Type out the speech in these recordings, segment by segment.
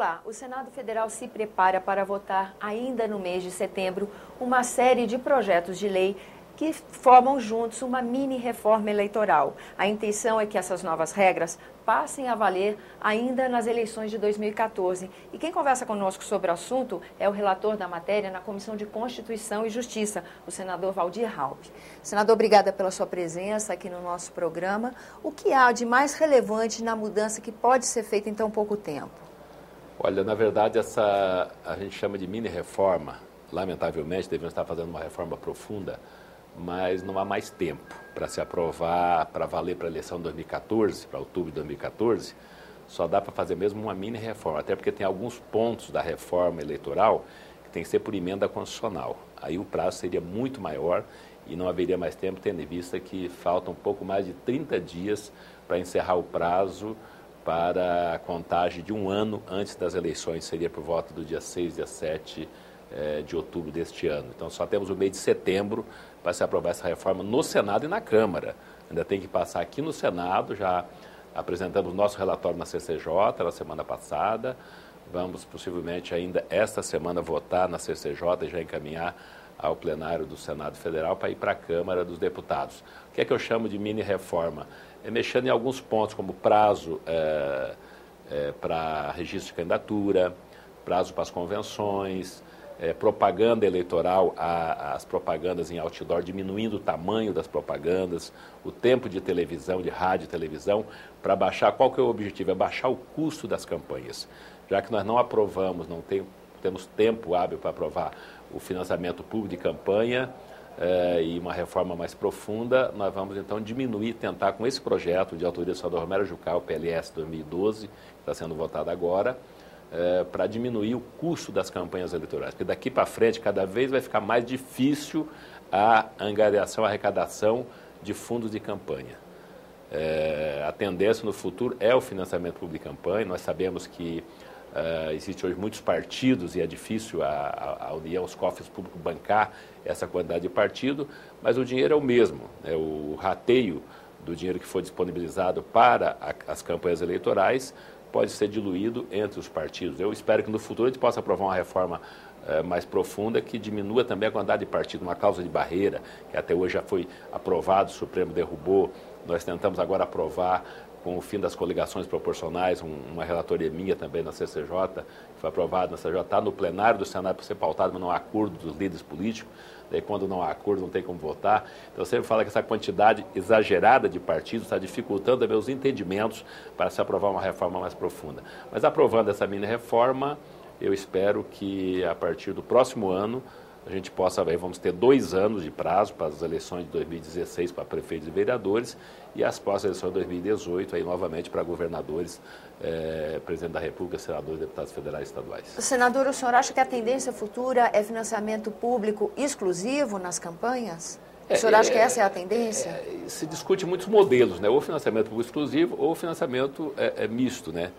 Olá, o Senado Federal se prepara para votar ainda no mês de setembro uma série de projetos de lei que formam juntos uma mini reforma eleitoral. A intenção é que essas novas regras passem a valer ainda nas eleições de 2014. E quem conversa conosco sobre o assunto é o relator da matéria na Comissão de Constituição e Justiça, o senador Waldir Raupp. Senador, obrigada pela sua presença aqui no nosso programa. O que há de mais relevante na mudança que pode ser feita em tão pouco tempo? Olha, na verdade, a gente chama de mini-reforma. Lamentavelmente, devemos estar fazendo uma reforma profunda, mas não há mais tempo para se aprovar, para valer para a eleição de 2014, para outubro de 2014. Só dá para fazer mesmo uma mini-reforma, até porque tem alguns pontos da reforma eleitoral que tem que ser por emenda constitucional. Aí o prazo seria muito maior e não haveria mais tempo, tendo em vista que faltam um pouco mais de 30 dias para encerrar o prazo para a contagem de um ano antes das eleições, seria por volta do dia 6, dia 7 de outubro deste ano. Então, só temos o mês de setembro para se aprovar essa reforma no Senado e na Câmara. Ainda tem que passar aqui no Senado, já apresentamos nosso relatório na CCJ na semana passada, vamos possivelmente ainda esta semana votar na CCJ e já encaminhar ao plenário do Senado Federal para ir para a Câmara dos Deputados. O que é que eu chamo de mini-reforma? É mexendo em alguns pontos, como prazo para registro de candidatura, prazo para as convenções, propaganda eleitoral, as propagandas em outdoor, diminuindo o tamanho das propagandas, o tempo de televisão, de rádio e televisão, para baixar, qual que é o objetivo? É baixar o custo das campanhas. Já que nós não aprovamos, temos tempo hábil para aprovar o financiamento público de campanha, e uma reforma mais profunda, nós vamos então diminuir, tentar com esse projeto de autoria do senador Romero Jucá, o PLS 2012, que está sendo votado agora, para diminuir o custo das campanhas eleitorais. Porque daqui para frente, cada vez vai ficar mais difícil a angariação, a arrecadação de fundos de campanha. A tendência no futuro é o financiamento público de campanha. Nós sabemos que existe hoje muitos partidos e é difícil a União, os cofres públicos bancar essa quantidade de partido, mas o dinheiro é o mesmo, né? O rateio do dinheiro que foi disponibilizado para as campanhas eleitorais pode ser diluído entre os partidos. Eu espero que no futuro a gente possa aprovar uma reforma mais profunda que diminua também a quantidade de partidos, uma cláusula de barreira, que até hoje já foi aprovado, o Supremo derrubou, nós tentamos agora aprovar com o fim das coligações proporcionais, uma relatoria minha também na CCJ, que foi aprovada na CCJ, está no plenário do Senado para ser pautado, mas não há acordo dos líderes políticos, daí quando não há acordo não tem como votar. Então, eu sempre falo que essa quantidade exagerada de partidos está dificultando também os entendimentos para se aprovar uma reforma mais profunda. Mas aprovando essa mini-reforma, eu espero que a partir do próximo ano, a gente possa, vamos ter 2 anos de prazo para as eleições de 2016 para prefeitos e vereadores e as próximas eleições de 2018, aí novamente para governadores, presidente da República, senadores, deputados federais e estaduais. Senador, o senhor acha que a tendência futura é financiamento público exclusivo nas campanhas? O senhor acha que essa é a tendência? Se discute muitos modelos, né? Ou financiamento público exclusivo ou financiamento misto, né?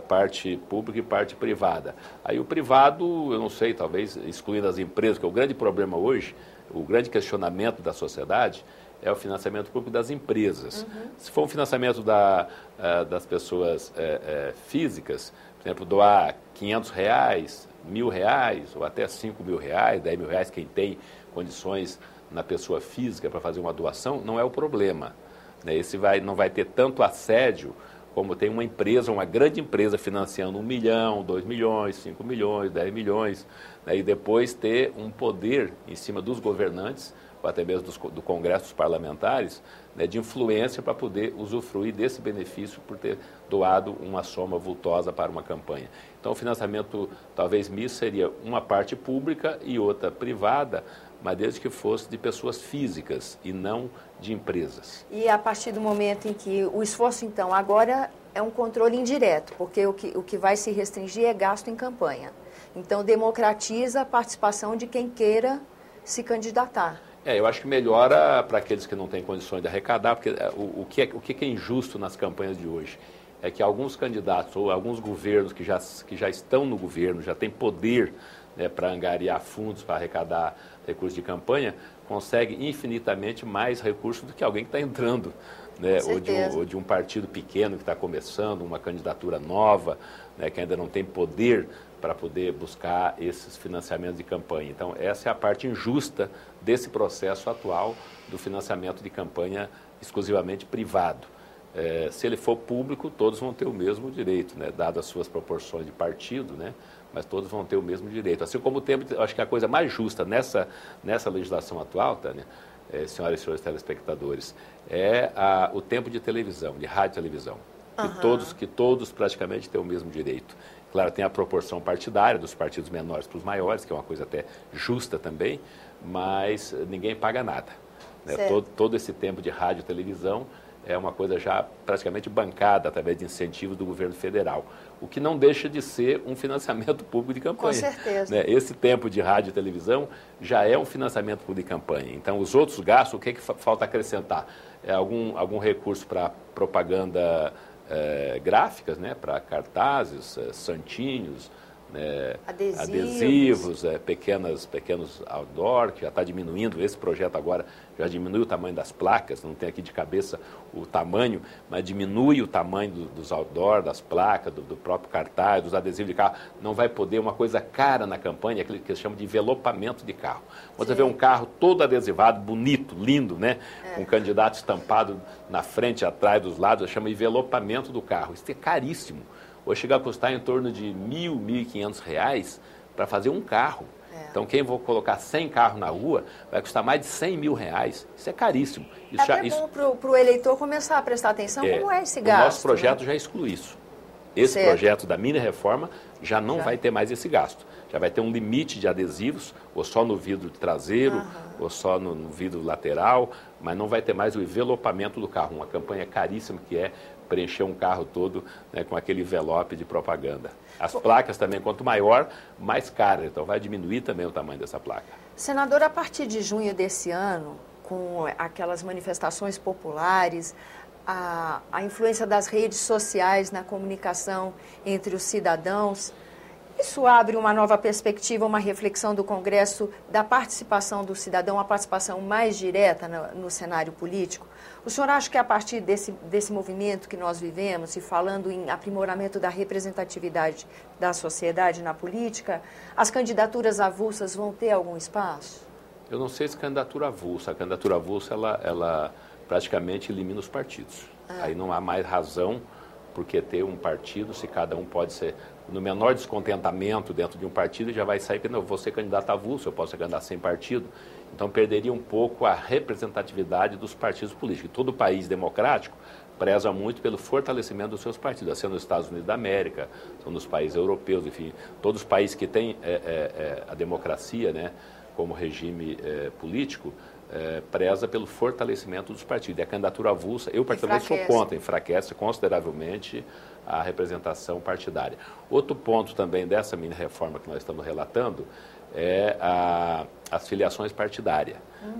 Parte pública e parte privada. Aí o privado, eu não sei, talvez excluindo as empresas, que é o grande problema hoje, o grande questionamento da sociedade é o financiamento público das empresas. Uhum. Se for um financiamento das pessoas físicas, por exemplo, doar R$500, R$1.000 ou até R$5.000, R$10.000, quem tem condições na pessoa física para fazer uma doação, não é o problema, né? Esse não vai ter tanto assédio como tem uma empresa, uma grande empresa financiando 1 milhão, 2 milhões, 5 milhões, 10 milhões, né, e depois ter um poder em cima dos governantes, ou até mesmo do Congresso dos parlamentares, né, de influência para poder usufruir desse benefício por ter doado uma soma vultosa para uma campanha. Então, o financiamento, talvez misto, seria uma parte pública e outra privada, mas desde que fosse de pessoas físicas e não de empresas. E a partir do momento em que o esforço, então, agora é um controle indireto, porque o que vai se restringir é gasto em campanha. Então, democratiza a participação de quem queira se candidatar. Eu acho que melhora para aqueles que não têm condições de arrecadar, porque o que é injusto nas campanhas de hoje é que alguns candidatos ou alguns governos que já estão no governo, já têm poder, né, para angariar fundos, para arrecadar recursos de campanha, consegue infinitamente mais recursos do que alguém que está entrando né, ou de um partido pequeno que está começando, uma candidatura nova, né, que ainda não tem poder para poder buscar esses financiamentos de campanha. Então, essa é a parte injusta desse processo atual do financiamento de campanha exclusivamente privado. Se ele for público, todos vão ter o mesmo direito, né, dado as suas proporções de partido, né, mas todos vão ter o mesmo direito. Assim como o tempo, acho que a coisa mais justa nessa legislação atual, Tânia, senhoras e senhores telespectadores, é o tempo de televisão, de rádio e televisão. Que todos praticamente têm o mesmo direito. Claro, tem a proporção partidária dos partidos menores para os maiores, que é uma coisa até justa também, mas ninguém paga nada. Né? Todo esse tempo de rádio e televisão é uma coisa já praticamente bancada através de incentivos do governo federal, o que não deixa de ser um financiamento público de campanha. Com certeza. Né? Esse tempo de rádio e televisão já é um financiamento público de campanha. Então, os outros gastos, o que falta acrescentar? É algum recurso para propaganda gráficas, né? Para cartazes, santinhos, adesivos, pequenos outdoor, que já está diminuindo. Esse projeto agora já diminui o tamanho das placas, não tem aqui de cabeça o tamanho, mas diminui o tamanho dos outdoor, das placas, do próprio cartaz, dos adesivos de carro. Não vai poder uma coisa cara na campanha, aquele que eles chamam de envelopamento de carro. Você vê um carro todo adesivado, bonito, lindo, né? Um candidato estampado na frente, atrás, dos lados, chama envelopamento do carro. Isso é caríssimo. Hoje chega a custar em torno de R$ 1.000, R$ 1.500 para fazer um carro. Então, quem for colocar 100 carros na rua, vai custar mais de R$ 100 mil. Isso é caríssimo. Isso bom para o eleitor começar a prestar atenção como é esse gasto. O nosso projeto já exclui isso. Esse projeto da mini-reforma já não vai ter mais esse gasto. Já vai ter um limite de adesivos, ou só no vidro traseiro, ou só no vidro lateral, mas não vai ter mais o envelopamento do carro. Uma campanha caríssima que é preencher um carro todo, né, com aquele envelope de propaganda. As placas também, quanto maior, mais cara. Então vai diminuir também o tamanho dessa placa. Senador, a partir de junho desse ano, com aquelas manifestações populares, a influência das redes sociais na comunicação entre os cidadãos, isso abre uma nova perspectiva, uma reflexão do Congresso da participação do cidadão, a participação mais direta no cenário político. O senhor acha que a partir desse movimento que nós vivemos, e falando em aprimoramento da representatividade da sociedade na política, as candidaturas avulsas vão ter algum espaço? Eu não sei se candidatura avulsa. A candidatura avulsa, ela praticamente elimina os partidos. Aí não há mais razão porque ter um partido, se cada um pode ser, no menor descontentamento dentro de um partido, já vai sair que não, eu vou ser candidato avulso, eu posso ser candidato sem partido. Então perderia um pouco a representatividade dos partidos políticos. Todo país democrático preza muito pelo fortalecimento dos seus partidos, sendo nos Estados Unidos da América, são nos países europeus, enfim, todos os países que têm a democracia, né, como regime político, preza pelo fortalecimento dos partidos. E a candidatura avulsa, eu particularmente sou contra, enfraquece consideravelmente a representação partidária. Outro ponto também dessa mini-reforma que nós estamos relatando é as filiações partidárias.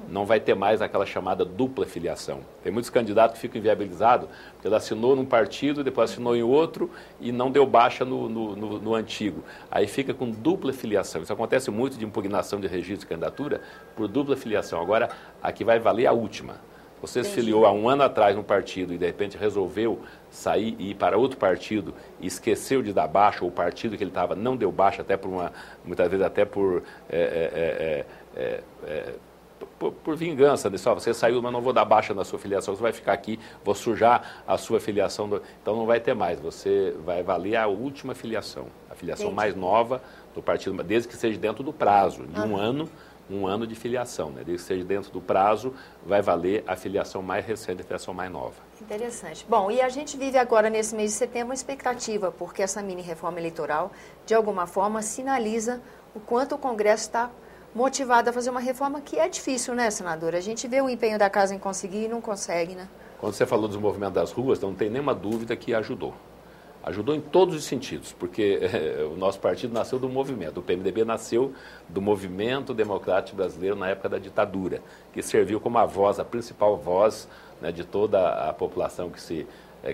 Não vai ter mais aquela chamada dupla filiação. Tem muitos candidatos que ficam inviabilizados porque ele assinou num partido, depois assinou em outro e não deu baixa no antigo. Aí fica com dupla filiação. Isso acontece muito de impugnação de registro de candidatura por dupla filiação. Agora, aqui vai valer a última. Você se filiou há um ano atrás num partido e de repente resolveu sair e ir para outro partido e esqueceu de dar baixa, ou o partido que ele estava não deu baixa, até muitas vezes até por vingança, né? Só, você saiu, mas não vou dar baixa na sua filiação, você vai ficar aqui, vou sujar a sua filiação, então não vai ter mais, você vai valer a última filiação, a filiação mais nova do partido, desde que seja dentro do prazo de um ano de filiação, né? Desde que seja dentro do prazo, vai valer a filiação mais recente, a filiação mais nova. Interessante. Bom, e a gente vive agora, nesse mês de setembro, uma expectativa, porque essa mini-reforma eleitoral, de alguma forma, sinaliza o quanto o Congresso está motivado a fazer uma reforma que é difícil, né, senadora? A gente vê o empenho da casa em conseguir e não consegue, né? Quando você falou dos movimentos das ruas, não tem nenhuma dúvida que ajudou. Ajudou em todos os sentidos, porque o nosso partido nasceu do movimento, o PMDB nasceu do movimento democrático brasileiro na época da ditadura, que serviu como a principal voz, né, de toda a população que se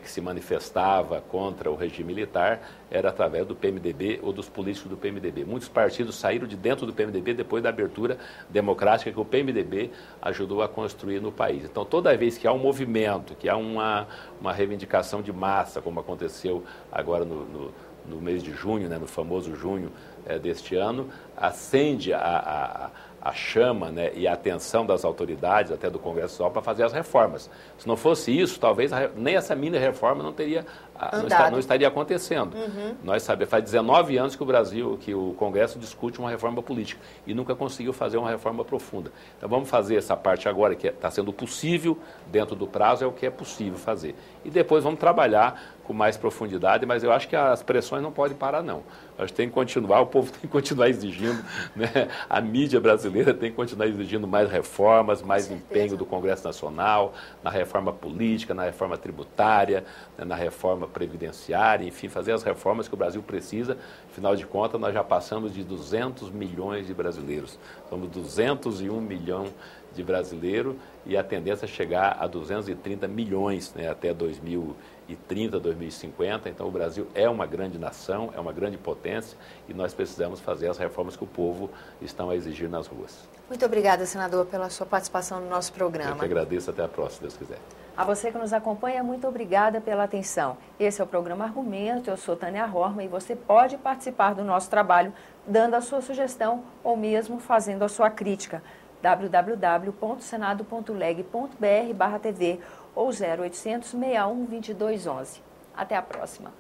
que se manifestava contra o regime militar era através do PMDB ou dos políticos do PMDB. Muitos partidos saíram de dentro do PMDB depois da abertura democrática que o PMDB ajudou a construir no país. Então, toda vez que há um movimento, que há uma reivindicação de massa, como aconteceu agora no mês de junho, né, no famoso junho deste ano, acende a chama, né, e a atenção das autoridades, até do Congresso Nacional, para fazer as reformas. Se não fosse isso, talvez nem essa mini-reforma não estaria acontecendo. Nós sabemos, faz 19 anos que o Congresso discute uma reforma política e nunca conseguiu fazer uma reforma profunda. Então vamos fazer essa parte agora, que está sendo possível, dentro do prazo, é o que é possível fazer. E depois vamos trabalhar com mais profundidade, mas eu acho que as pressões não podem parar, não. Nós temos que continuar, o povo tem que continuar exigindo, né? A mídia brasileira tem que continuar exigindo mais reformas, mais empenho do Congresso Nacional, na reforma política, na reforma tributária, né? Na reforma previdenciária, enfim, fazer as reformas que o Brasil precisa. Afinal de contas, nós já passamos de 200 milhões de brasileiros. Somos 201 milhões de brasileiros e a tendência é chegar a 230 milhões, né, até 2030, 2050. Então, o Brasil é uma grande nação, é uma grande potência e nós precisamos fazer as reformas que o povo está a exigir nas ruas. Muito obrigada, senador, pela sua participação no nosso programa. Eu que agradeço. Até a próxima, se Deus quiser. A você que nos acompanha, muito obrigada pela atenção. Esse é o programa Argumento, eu sou Tânia Horma e você pode participar do nosso trabalho dando a sua sugestão ou mesmo fazendo a sua crítica. www.senado.leg.br/TV ou 0800 61 2211. Até a próxima.